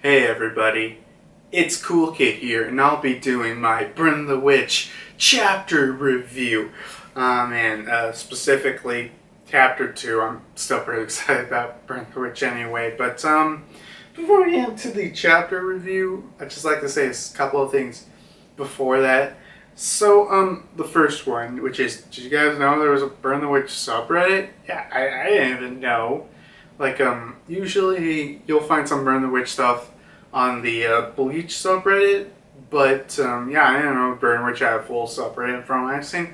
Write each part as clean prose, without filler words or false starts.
Hey everybody, it's Cool Kid here, and I'll be doing my Burn the Witch chapter review. Specifically chapter 2. I'm still pretty excited about Burn the Witch anyway, but before we get into the chapter review, I'd just like to say a couple of things before that. So, the first one, which is, did you guys know there was a Burn the Witch subreddit? Yeah, I didn't even know. Usually you'll find some Burn the Witch stuff on the Bleach subreddit, but yeah, I didn't know Burn the Witch had a full subreddit from it. I think,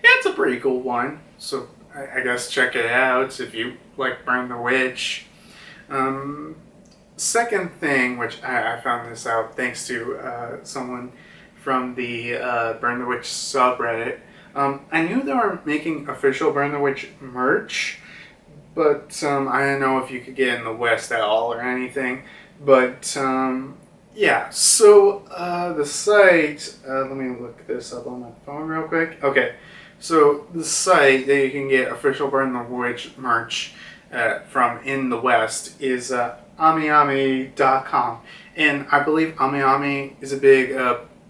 yeah, it's a pretty cool one, so I guess check it out if you like Burn the Witch. Second thing, which I found this out thanks to someone from the Burn the Witch subreddit. I knew they were making official Burn the Witch merch, but I don't know if you could get in the West at all or anything. But yeah, so the site, let me look this up on my phone real quick. Okay, so the site that you can get official Burn the Witch merch from in the West is amiami.com. And I believe Amiami is a big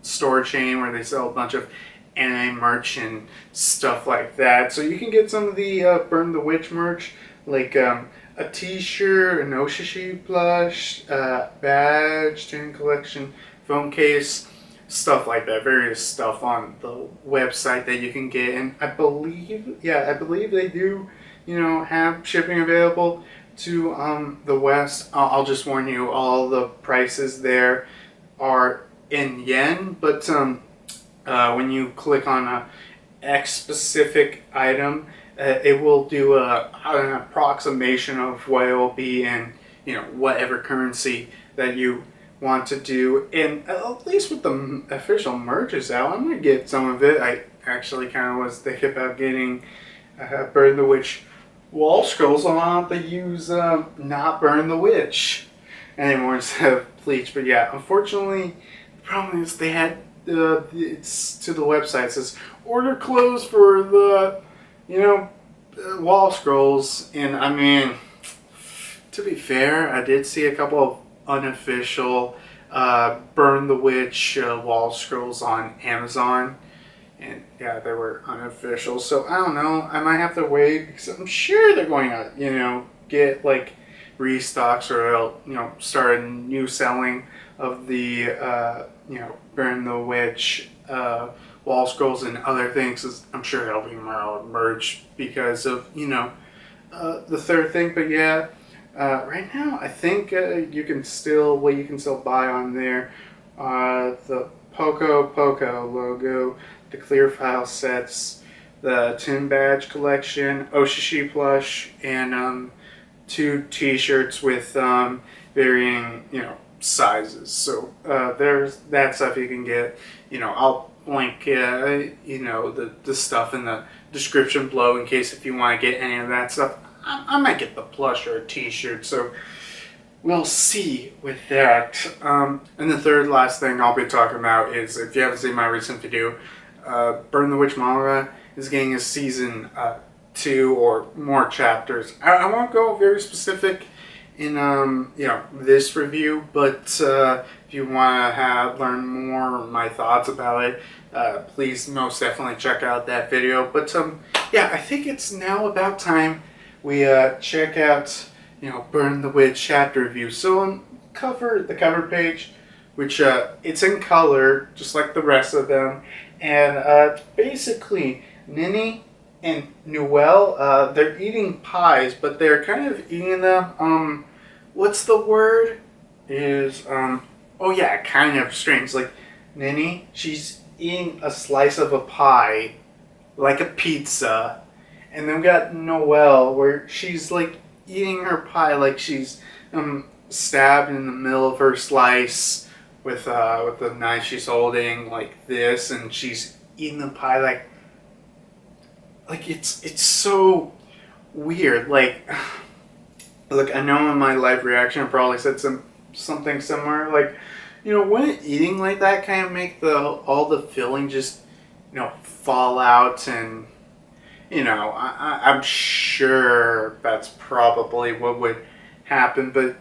store chain where they sell a bunch of anime merch and stuff like that. So you can get some of the Burn the Witch merch, like a t-shirt, an Oshishi plush, badge, tin collection, phone case, stuff like that. Various stuff on the website that you can get. And I believe they do, have shipping available to the West. I'll just warn you, all the prices there are in yen, but when you click on a X specific item, it will do an approximation of what it will be in, whatever currency that you want to do. And at least with the official merch is out, I'm going to get some of it. I actually kind of was thinking about getting Burn the Witch wall scrolls. I'll have to use not Burn the Witch anymore instead of Bleach. But yeah, unfortunately, the problem is they had it's to the website. It says order closed for the wall scrolls. And I mean, to be fair, I did see a couple of unofficial Burn the Witch wall scrolls on Amazon, and yeah, they were unofficial. So I don't know, I might have to wait because I'm sure they're going to get like restocks, or they'll start a new selling of the Burn the Witch wall scrolls and other things. I'm sure that'll be more merch because of the third thing. But yeah, right now I think you can still buy on there the Poco logo, the clear file sets, the tin badge collection, Oshishi plush, and 2 t-shirts with varying sizes. So there's that stuff you can get. I'll link the stuff in the description below in case if you want to get any of that stuff. I might get the plush or a t-shirt, so we'll see with that. And the third last thing I'll be talking about is, if you haven't seen my recent video, Burn the Witch Manga is getting a season 2 or more chapters. I won't go very specific in this review, but if you want to learn more of my thoughts about it, please most definitely check out that video. But yeah, I think it's now about time we check out Burn the Witch chapter review. So on the cover page, which it's in color just like the rest of them, and it's basically Nini and Noelle. They're eating pies, but they're kind of eating them what's the word is oh yeah, kind of strange. Like Nini, she's eating a slice of a pie like a pizza, and then we got Noelle where she's like eating her pie like she's stabbed in the middle of her slice with the knife she's holding like this, and she's eating the pie like it's so weird. Like, look, I know in my live reaction I probably said something similar. Like, wouldn't eating like that kind of make all the filling just fall out? And I'm sure that's probably what would happen. But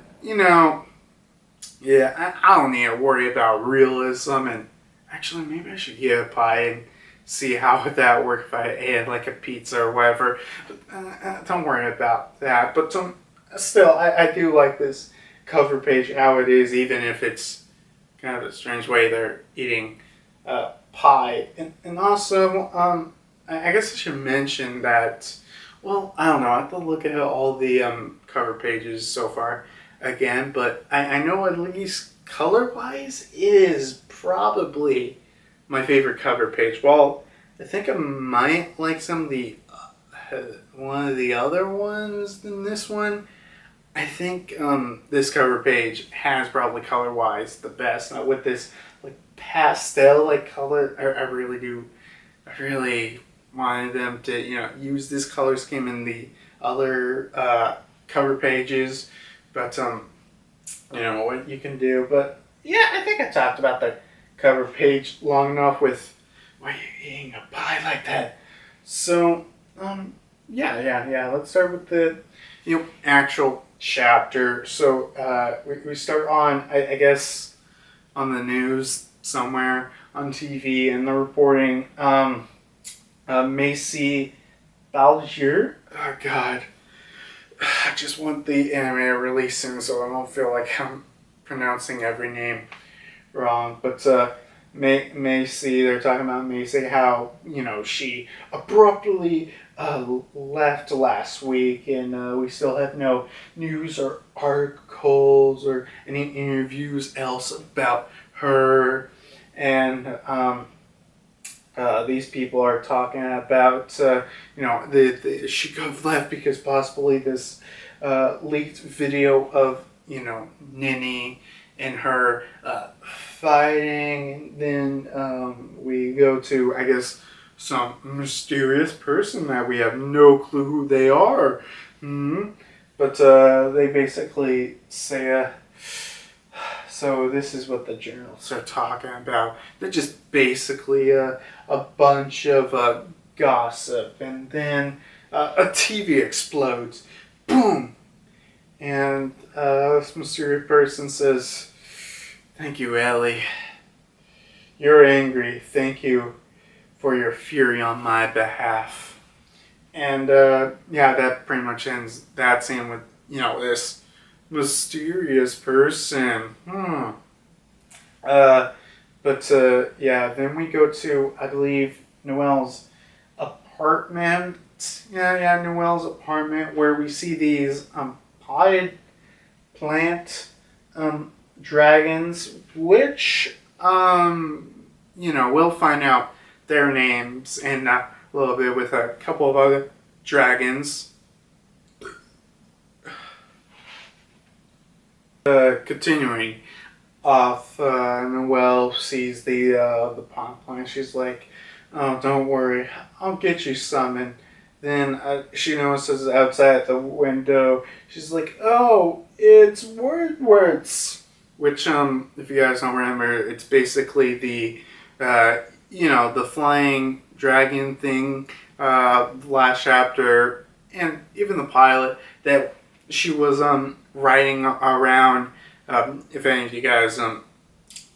Yeah, I don't need to worry about realism. And actually, maybe I should get a pie and see how would that work if I ate like a pizza or whatever. But, don't worry about that. But still, I do like this cover page how it is, even if it's kind of a strange way they're eating pie. And also, I guess I should mention that, well, I don't know. I have to look at all the cover pages so far again, but I know at least color wise is probably my favorite cover page. Well, I think I might like some of the one of the other ones than this one. I think this cover page has probably color wise the best. With this like pastel like color, I really do. I really wanted them to use this color scheme in the other cover pages, but what you can do. But yeah, I think I talked about the cover page long enough with why are you eating a pie like that. So yeah. Let's start with the actual chapter. So we start on I guess on the news somewhere on TV and the reporting. Macy Ballier. Oh God, I just want the anime to release soon, so I don't feel like I'm pronouncing every name wrong. But Macy, they're talking about Macy, how she abruptly left last week, and we still have no news or articles or any interviews else about her, and these people are talking about, she could have left because possibly this leaked video of, Nini and her fighting. And then we go to, I guess, some mysterious person that we have no clue who they are. But they basically say, so this is what the journals are talking about. They're just basically a bunch of gossip. And then a TV explodes. Boom! And this mysterious person says, "Thank you, Ellie. You're angry. Thank you for your fury on my behalf." And that pretty much ends that scene with, this mysterious person. Then we go to, I believe, Noelle's apartment. Noelle's apartment, where we see these potted plant dragons, which, we'll find out their names in a little bit with a couple of other dragons. Continuing off, Noelle sees the pot plant. She's like, "Oh, don't worry, I'll get you some." And then she notices outside the window. She's like, "Oh, it's Wordwords," which if you guys don't remember, it's basically the the flying dragon thing. Last chapter and even the pilot that she was riding around. If any of you guys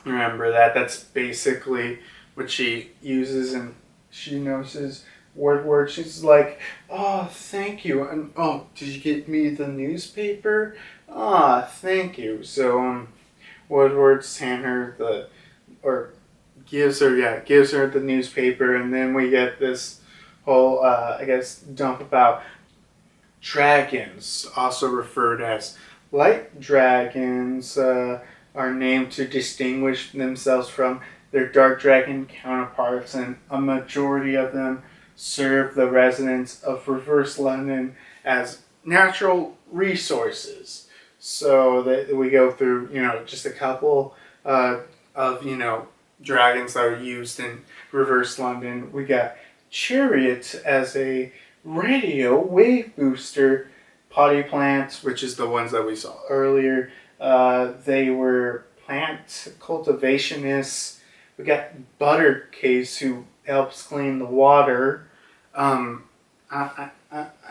remember that, that's basically what she uses, and she notices word. She's like, "Oh, thank you," and "Oh, did you get me the newspaper? Ah, thank you." So Woodward's hand her gives her the newspaper, and then we get this whole dump about dragons, also referred as light dragons, are named to distinguish themselves from their dark dragon counterparts, and a majority of them serve the residents of Reverse London as natural resources. So that we go through, just a couple of, dragons that are used in Reverse London. We got Chariot as a radio wave booster. Potty plants, which is the ones that we saw earlier, they were plant cultivationists. We got Buttercase, who helps clean the water. I'm kind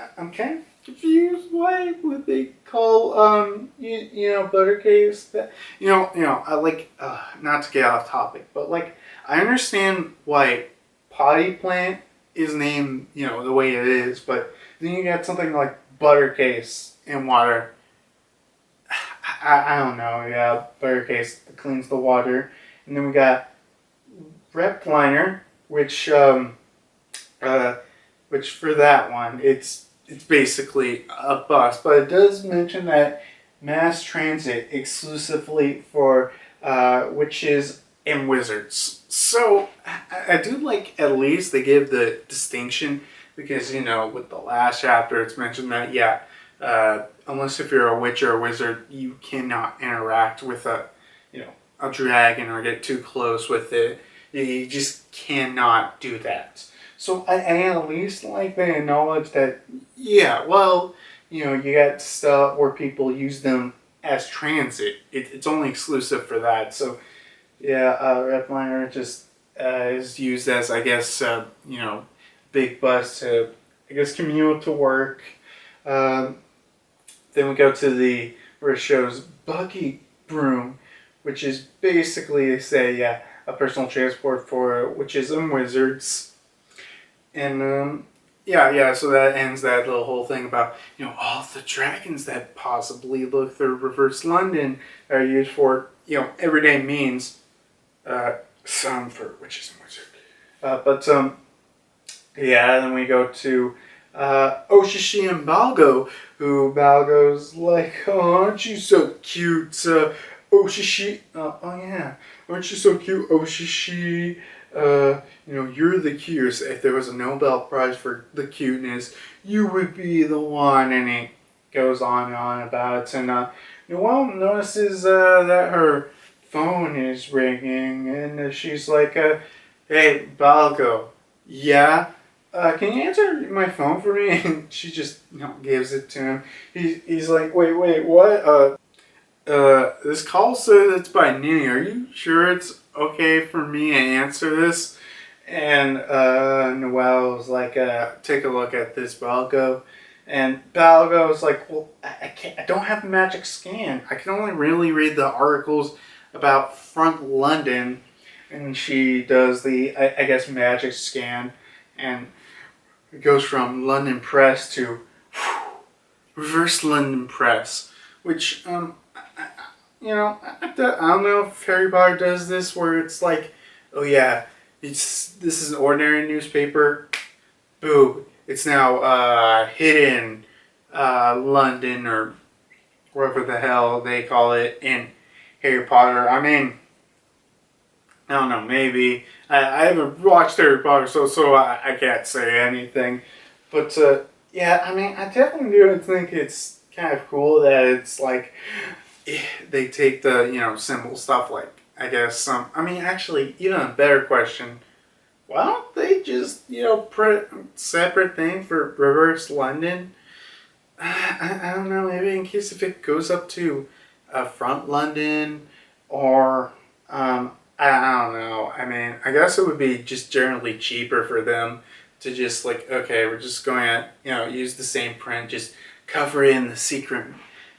of confused. Why would they call Buttercase that? I like not to get off topic, but like I understand why Potty Plant is named the way it is, but then you got something like Buttercase in water. I don't know. Yeah, Buttercase cleans the water, and then we got Repliner, uh, which for that one it's basically a bus, but it does mention that mass transit exclusively for witches and wizards. So I do like at least they give the distinction because with the last chapter it's mentioned that unless if you're a witch or a wizard you cannot interact with a dragon or get too close with it. You just cannot do that. So I at least like they acknowledge that, you got stuff where people use them as transit. It's only exclusive for that. So, Redliner just is used as, I guess, big bus to, I guess, commute to work. Then we go to where it shows Buggy Broom, which is basically, they say, a personal transport for witches and wizards. And so that ends that little whole thing about all the dragons that possibly look through reverse London are used for everyday means. Some for witches and wizards. Then we go to Oshishi and Balgo, who Balgo's like, oh, aren't you so cute, Oshishi? Aren't you so cute, Oshishi? You're the cutest. If there was a Nobel Prize for the cuteness, you would be the one. And he goes on and on about it. And Noelle notices that her phone is ringing, and she's like, "Hey, Balgo, yeah, can you answer my phone for me?" And she just gives it to him. He's like, "Wait, what? This call says it's by Nini. Are you sure it's okay for me to answer this?" And Noelle was like, "Take a look at this, Balgo." And Balgo was like, "Well, I can't. I don't have the magic scan. I can only really read the articles about Front London." And she does the, I guess, magic scan, and it goes from London Press to reverse London Press, which I don't know if Harry Potter does this, where it's like, oh yeah, this is an ordinary newspaper, boo, it's now hidden London or wherever the hell they call it in Harry Potter. I mean, I don't know, maybe I haven't watched Harry Potter, so I can't say anything, but I mean, I definitely do think it's kind of cool that it's like they take the simple stuff, like I guess actually, even a better question, why don't they just print a separate thing for reverse London? I don't know, maybe in case if it goes up to front London, or I don't know. I mean, I guess it would be just generally cheaper for them to just like, okay, we're just going to use the same print, just cover in the secret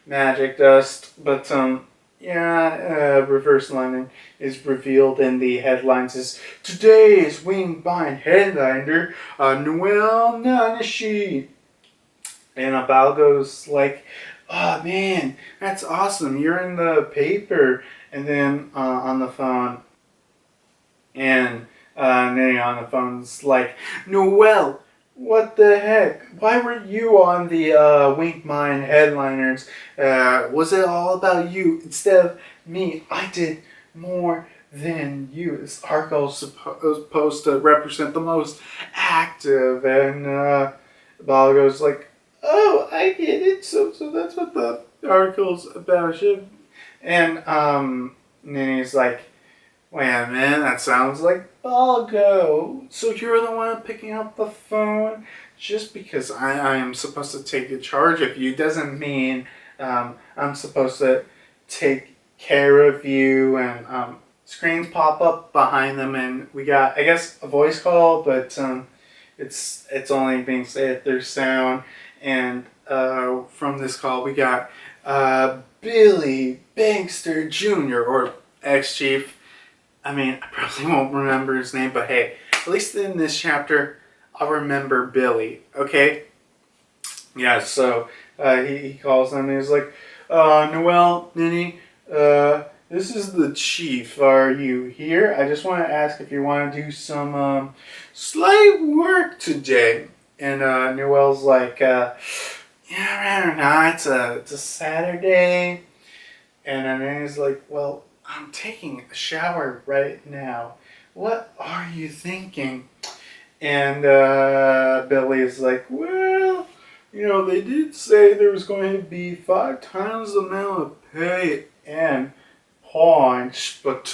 magic dust. But reverse London is revealed in the headlines as today's Wingbind headliner, Noelle Nanashi. And Balgo's like, oh man, that's awesome, you're in the paper. And then on the phone, and Nene on the phone's like, Noelle, what the heck? Why were you on the Wink Mine headliners? Was it all about you instead of me? I did more than you. This article is supposed to represent the most active. And Balgo's like, oh, I get it. So that's what the article's about. And Nini's like, wait a minute, that sounds like Balgo. So you're the one picking up the phone? Just because I am supposed to take charge of you doesn't mean I'm supposed to take care of you. And screens pop up behind them, and we got, I guess, a voice call, but it's only being said through sound. And from this call, we got Billy Bankster Jr., or ex-chief. I mean, I probably won't remember his name, but hey, at least in this chapter, I'll remember Billy, okay? Yeah, so he calls them and he's like, Noelle, Ninny, this is the chief. Are you here? I just want to ask if you want to do some slight work today. And Noelle's like, yeah, rather not. It's a Saturday. And then he's like, well, I'm taking a shower right now. What are you thinking? And Billy's like, well, they did say there was going to be 5 times the amount of pay and punch, but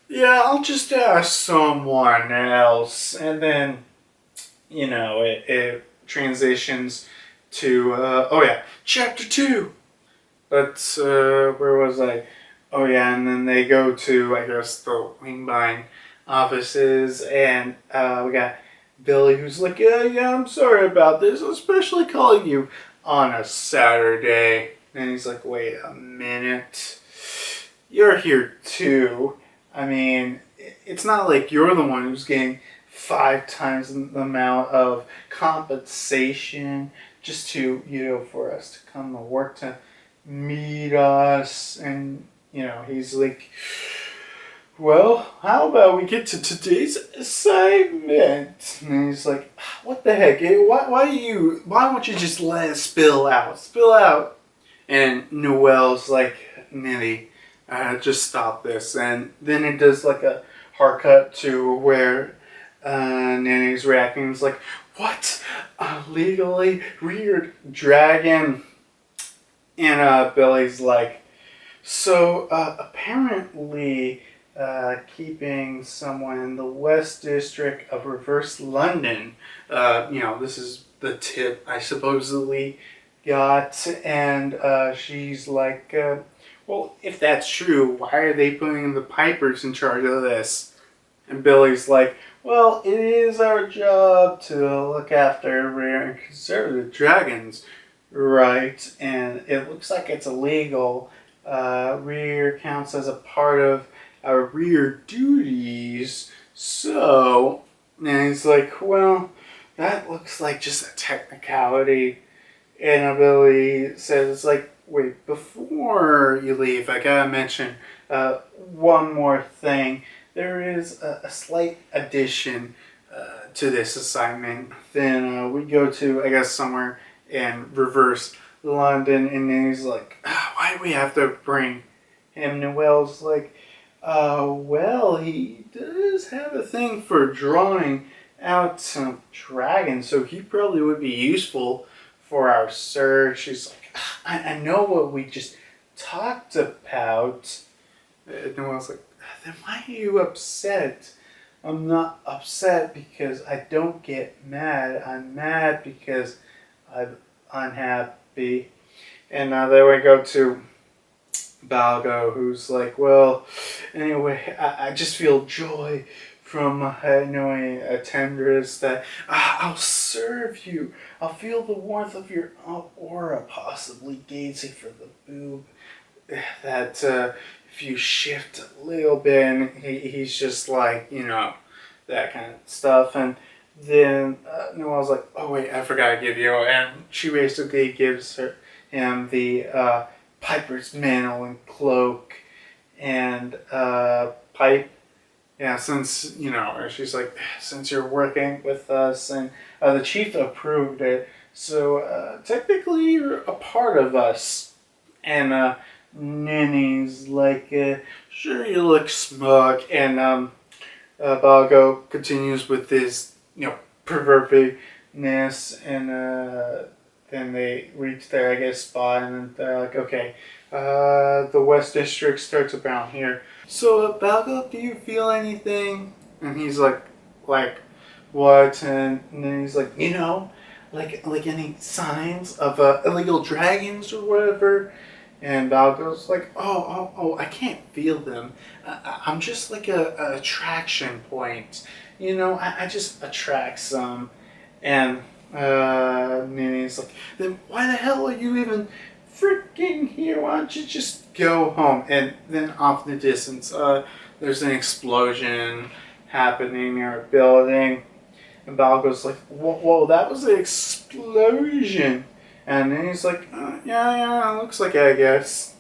yeah, I'll just ask someone else. And then, it transitions to, chapter 2. But where was I? Oh yeah, and then they go to, I guess, the Wingbind offices, and we got Billy, who's like, yeah, I'm sorry about this, especially calling you on a Saturday. And he's like, wait a minute, you're here too. I mean, it's not like you're the one who's getting 5 times the amount of compensation just to, for us to come to work to meet us. And he's like, well, how about we get to today's assignment? And he's like, what the heck? Why won't you just let it spill out? Spill out. And Noelle's like, Nitty, just stop this. And then it does like a hard cut to where Nanny's reacting. It's like, what? A legally reared dragon? And Billy's like, so apparently keeping someone in the West District of Reverse London, this is the tip I supposedly got. And she's like, well, if that's true, why are they putting the Pipers in charge of this? And Billy's like, well, it is our job to look after rare and conservative dragons, right? And it looks like it's illegal. Rear counts as a part of our rear duties. So, and he's like, well, that looks like just a technicality. And Billy says, it's like, wait, before you leave, I gotta mention one more thing. There is a slight addition to this assignment. Then we go to, I guess, somewhere in Reverse London, and then he's like, why do we have to bring him? Noelle's like, well, he does have a thing for drawing out some dragons, so he probably would be useful for our search. He's like, I know what we just talked about. Noelle's like, then why are you upset? I'm not upset because I don't get mad. I'm mad because I'm unhappy. And then we go to Balgo, who's like, well, anyway, I just feel joy from knowing a tendress that I'll serve you. I'll feel the warmth of your aura, possibly gazing for the boob. That if you shift a little bit, and he's just like, that kind of stuff. And then Noelle's like, oh wait, I forgot to give you. And she basically gives him the Piper's mantle and cloak and pipe. Yeah, since, she's like, since you're working with us, and the chief approved it, so technically you're a part of us. And Ninny's like, sure, you look smug. And Balgo continues with this, pervertedness, and then they reach their, I guess, spot, and they're like, okay, the West District starts around here. So, Balgo, do you feel anything? And he's like, what? And then he's like, like any signs of illegal dragons or whatever? And Balgo's like, oh, I can't feel them. I'm just like a attraction point. I just attract some. And Nini's like, then why the hell are you even freaking here? Why don't you just go home? And then off in the distance, there's an explosion happening near a building. And Balgo's like, whoa, that was an explosion. And then he's like, yeah, looks like it, I guess.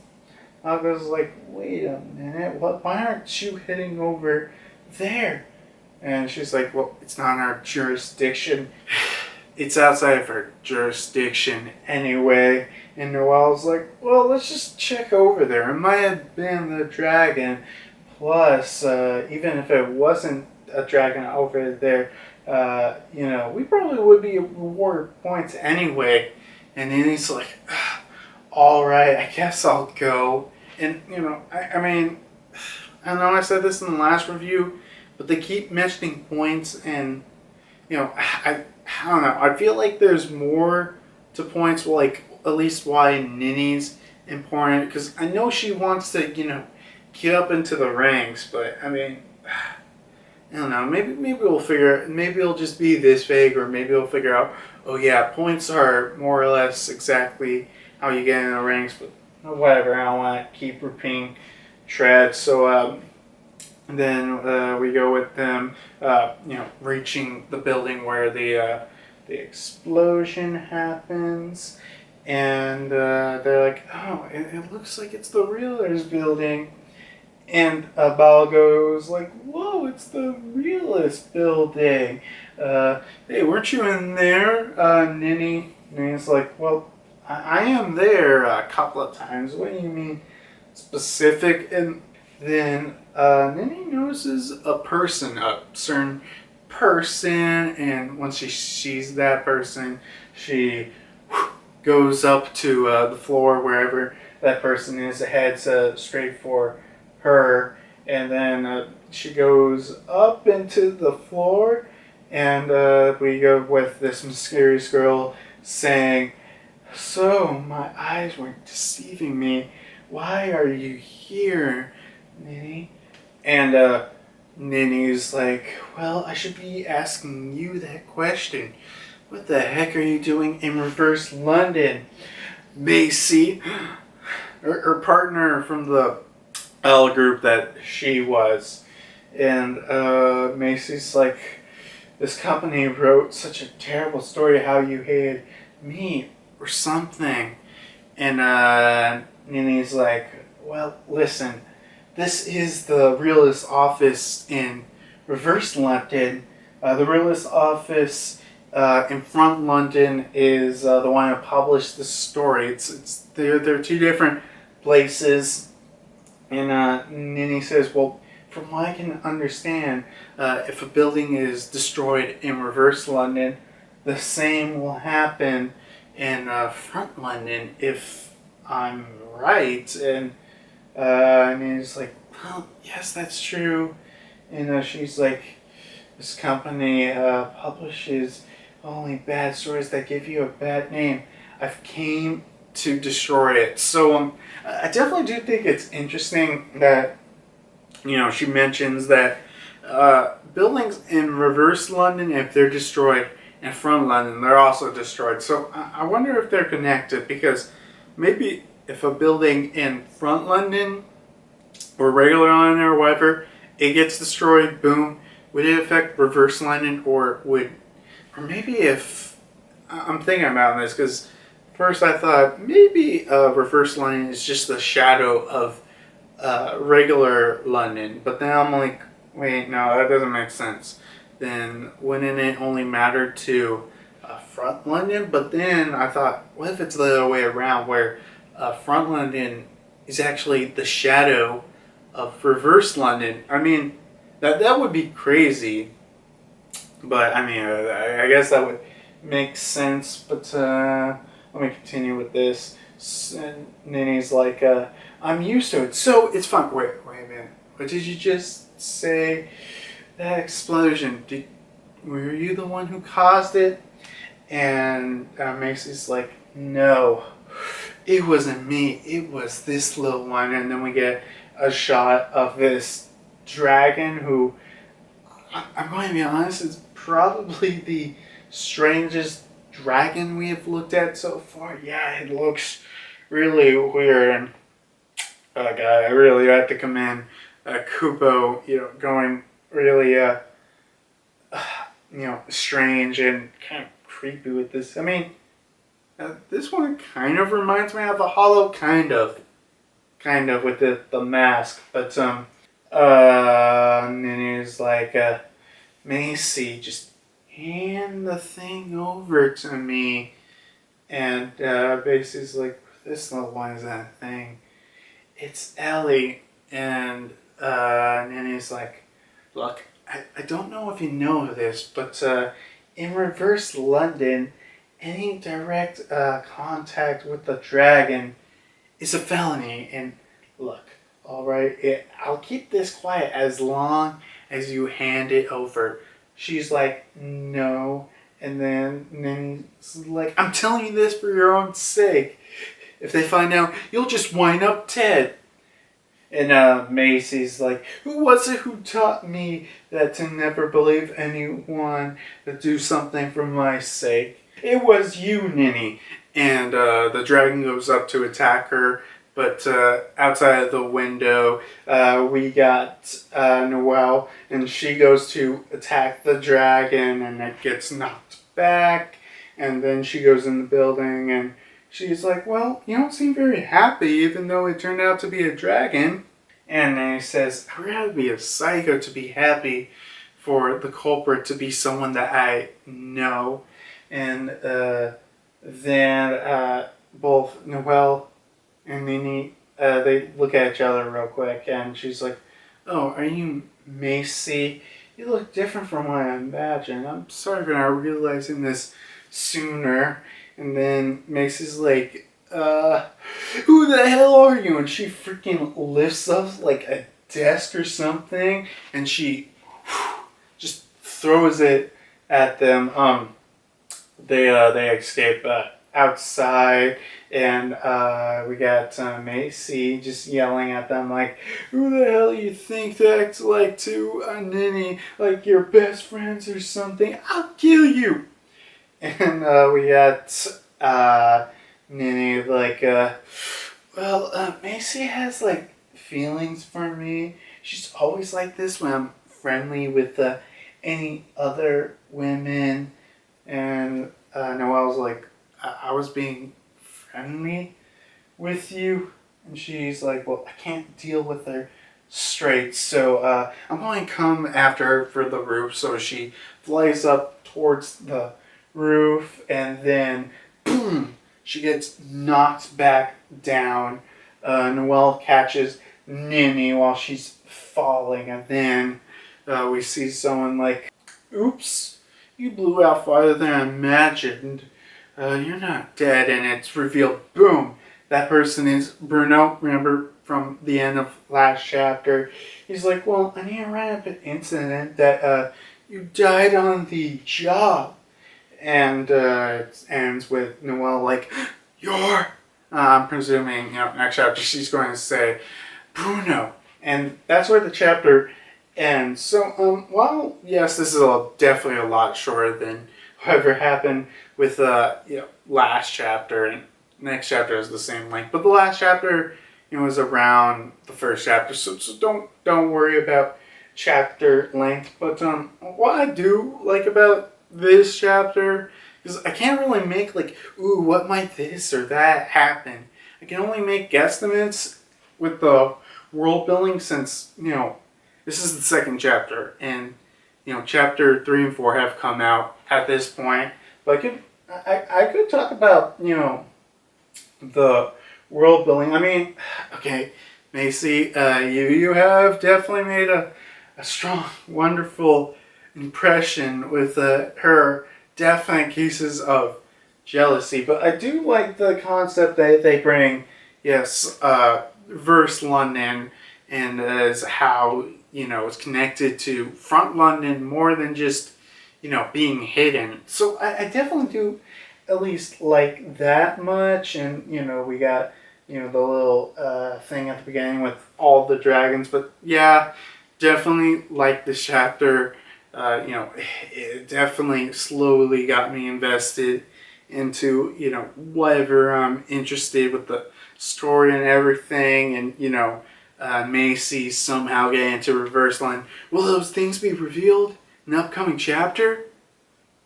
Balgo's like, wait a minute, why aren't you heading over there? And she's like, well, it's not in our jurisdiction. It's outside of our jurisdiction anyway. And Noelle's like, well, let's just check over there. It might have been the dragon. Plus, even if it wasn't a dragon over there, we probably would be rewarded points anyway. And then he's like, all right, I guess I'll go. And, I mean, I know I said this in the last review, but they keep mentioning points, and, I don't know. I feel like there's more to points, like, at least why Nini's important, because I know she wants to, get up into the ranks, but, I mean, I don't know, maybe we'll figure it, maybe it'll just be this vague, or maybe we'll figure out, oh yeah, points are more or less exactly how you get in the ranks, but whatever, I don't want to keep repeating treads. So and then we go with them, reaching the building where the explosion happens, and they're like, oh, it looks like it's the Realtor's building. And Balgo's like, whoa, it's the realist building. Hey, weren't you in there, Nini's like, well, I am there a couple of times. What do you mean specific? And then Nini notices a certain person, and once she sees that person, she goes up to the floor wherever that person is, heads straight for her, and then she goes up into the floor, and we go with this mysterious girl saying, so my eyes were deceiving me, why are you here, Nini? And Nini's like, well, I should be asking you that question. What the heck are you doing in reverse London? Macy, her partner from the L group that she was. And Macy's like, this company wrote such a terrible story how you hated me or something. And Nini's like, well, listen, this is the realist office in reverse London. The realist office in front London is the one who published the story. They're two different places. And Nini says, well, from what I can understand, if a building is destroyed in reverse London, the same will happen in front London, if I'm right. And Nini's like, well, yes, that's true. And she's like, this company publishes only bad stories that give you a bad name. I've came to destroy it. So I definitely do think it's interesting that, she mentions that buildings in reverse London, if they're destroyed, in front London, they're also destroyed. So I wonder if they're connected, because maybe if a building in front London or regular London or whatever, it gets destroyed, boom, would it affect reverse London, or maybe if, I'm thinking about this, because first I thought maybe reverse London is just the shadow of regular London, but then I'm like, wait, no, that doesn't make sense. Then wouldn't it only matter to front London? But then I thought, what if it's the other way around, where front London is actually the shadow of reverse London? I mean, that would be crazy, but I mean, I guess that would make sense. But let me continue with this. And Nini's like, I'm used to it, so it's fun. Wait a minute. What did you just say? That explosion, were you the one who caused it? And Macy's like, no, it wasn't me, it was this little one. And then we get a shot of this dragon who, I'm going to be honest, is probably the strangest dragon we have looked at so far, yeah, it looks really weird. And God, I really have to commend Kubo, going really strange and kind of creepy with this. I mean, this one kind of reminds me of a Hollow, kind of with the mask, but and then he's like, Macy, just hand the thing over to me, and Basic's like, this little one is that thing. It's Ellie, and he's like, look, I don't know if you know this, but in reverse London, any direct contact with the dragon is a felony. And look, alright, I'll keep this quiet as long as you hand it over. She's like, no. And then he's like, I'm telling you this for your own sake. If they find out, you'll just wind up dead. And Macy's like, who was it who taught me that to never believe anyone to do something for my sake? It was you, Ninny. And the dragon goes up to attack her, but outside of the window, we got Noelle, and she goes to attack the dragon, and it gets knocked back, and then she goes in the building, and she's like, well, you don't seem very happy, even though it turned out to be a dragon. And then he says, I'd rather be a psycho to be happy for the culprit to be someone that I know. And then both Noelle and Nini, they look at each other real quick, and she's like, oh, are you Macy? You look different from what I imagined. I'm sorry for not realizing this sooner. And then Macy's like, who the hell are you? And she freaking lifts up like a desk or something, and she just throws it at them. They escape outside, and we got Macy just yelling at them like, who the hell you think to act like to a Ninny, like your best friends or something? I'll kill you. And we got Ninny like, Macy has like feelings for me. She's always like this when I'm friendly with any other women. And Noelle's like, I was being friendly with you. And she's like, well, I can't deal with her straight, so I'm going to come after her for the roof. So she flies up towards the roof, and then boom, she gets knocked back down. Noelle catches Ninny while she's falling, and then we see someone like, oops, you blew out farther than I imagined. You're not dead. And it's revealed, boom, that person is Bruno. Remember from the end of last chapter? He's like, well, I need to write up an incident that you died on the job. And it ends with Noelle like, you're... I'm presuming, next chapter she's going to say, Bruno. And that's where the chapter ends. So, while, yes, this is definitely a lot shorter than whatever happened with, last chapter, and next chapter is the same length. But the last chapter, was around the first chapter. So don't worry about chapter length. But, what I do like about this chapter, because I can't really make like, ooh, what might this or that happen. I can only make guesstimates with the world building, since this is the second chapter, and chapter 3 and 4 have come out at this point. But I could talk about the world building. I mean, okay, Macy, you have definitely made a strong, wonderful impression with her definite cases of jealousy. But I do like the concept that they bring, yes, verse London, and as how it's connected to front London more than just being hidden. So I definitely do at least like that much. And we got the little thing at the beginning with all the dragons. But yeah, definitely like this chapter. It definitely slowly got me invested into, whatever I'm interested with the story and everything, and, Macy somehow get into reverse line. Will those things be revealed in the upcoming chapter?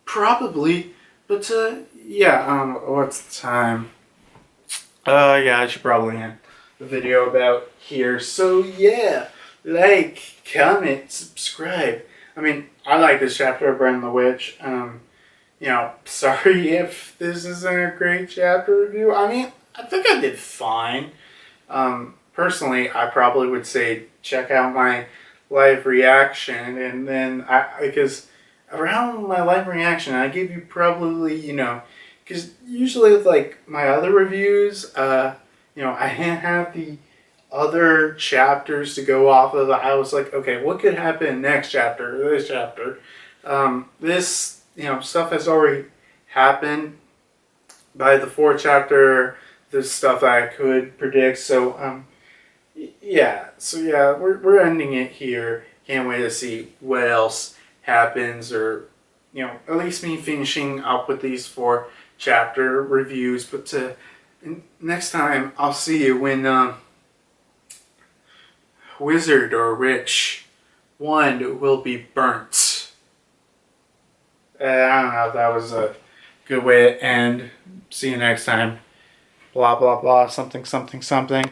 Probably, but, yeah, what's the time? Yeah, I should probably end the video about here. So, yeah, like, comment, subscribe. I mean, I like this chapter of Bren the Witch. Sorry if this isn't a great chapter review. I mean, I think I did fine. Personally, I probably would say check out my live reaction, and then because around my live reaction, I give you probably, because usually with like my other reviews, I didn't have the other chapters to go off of. I was like, okay, what could happen next chapter, this chapter? This, stuff has already happened by the fourth chapter. There's stuff I could predict. So, we're ending it here. Can't wait to see what else happens, or, at least me finishing up with these 4 chapter reviews. But next time, I'll see you when, Wizard or Rich one will be burnt. I don't know if that was a good way to end. See you next time. Blah, blah, blah, something, something, something.